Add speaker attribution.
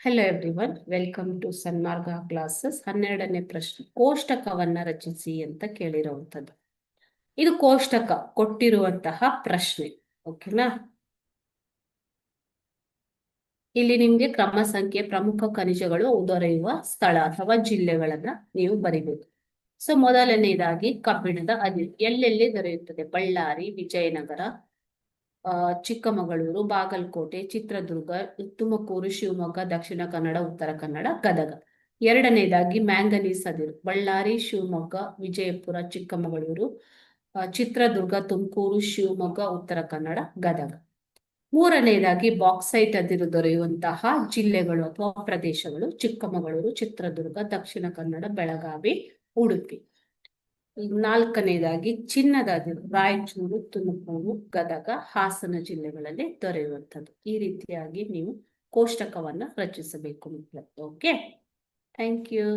Speaker 1: Hello everyone, welcome to Sanmarga classes. 12ನೇ ಪ್ರಶ್ನೆ, ಕೋಷ್ಟಕವನ್ನ ರಚಿಸಿ ಅಂತ ಕೇಳಿರುವಂಥದ್ದು. ಇದು ಕೋಷ್ಟಕ ಕೊಟ್ಟಿರುವಂತಹ ಪ್ರಶ್ನೆ. ಓಕೆನಾ? ಇಲ್ಲಿ ನಿಮ್ಗೆ ಕ್ರಮ ಸಂಖ್ಯೆ, ಪ್ರಮುಖ ಖನಿಜಗಳು ದೊರೆಯುವ ಸ್ಥಳ ಅಥವಾ ಜಿಲ್ಲೆಗಳನ್ನ ನೀವು ಬರಿಬೇಕು. ಸೊ ಮೊದಲನೇದಾಗಿ ಕಬ್ಬಿಣದ ಅದಿರು ಎಲ್ಲೆಲ್ಲಿ ದೊರೆಯುತ್ತದೆ? ಬಳ್ಳಾರಿ, ವಿಜಯನಗರ, ಚಿಕ್ಕಮಗಳೂರು, ಬಾಗಲಕೋಟೆ, ಚಿತ್ರದುರ್ಗ, ತುಮಕೂರು, ಶಿವಮೊಗ್ಗ, ದಕ್ಷಿಣ ಕನ್ನಡ, ಉತ್ತರ ಕನ್ನಡ, ಗದಗ. ಎರಡನೇದಾಗಿ ಮ್ಯಾಂಗನೀಸ್ ಅದಿರು ಬಳ್ಳಾರಿ, ಶಿವಮೊಗ್ಗ, ವಿಜಯಪುರ, ಚಿಕ್ಕಮಗಳೂರು, ಚಿತ್ರದುರ್ಗ, ತುಮಕೂರು, ಶಿವಮೊಗ್ಗ, ಉತ್ತರ ಕನ್ನಡ, ಗದಗ. ಮೂರನೇದಾಗಿ ಬಾಕ್ಸೈಟ್ ಅದಿರು ದೊರೆಯುವಂತಹ ಜಿಲ್ಲೆಗಳು ಅಥವಾ ಪ್ರದೇಶಗಳು ಚಿಕ್ಕಮಗಳೂರು, ಚಿತ್ರದುರ್ಗ, ದಕ್ಷಿಣ ಕನ್ನಡ, ಬೆಳಗಾವಿ, ಉಡುಪಿ. ನಾಲ್ಕನೇದಾಗಿ ಚಿನ್ನದ ಅದಿರು ರಾಯಚೂರು, ತುಮಕೂರು, ಗದಗ, ಹಾಸನ ಜಿಲ್ಲೆಗಳಲ್ಲಿ ದೊರೆಯುವಂಥದ್ದು. ಈ ರೀತಿಯಾಗಿ ನೀವು ಕೋಷ್ಟಕವನ್ನ ರಚಿಸಬೇಕು. Okay, thank you.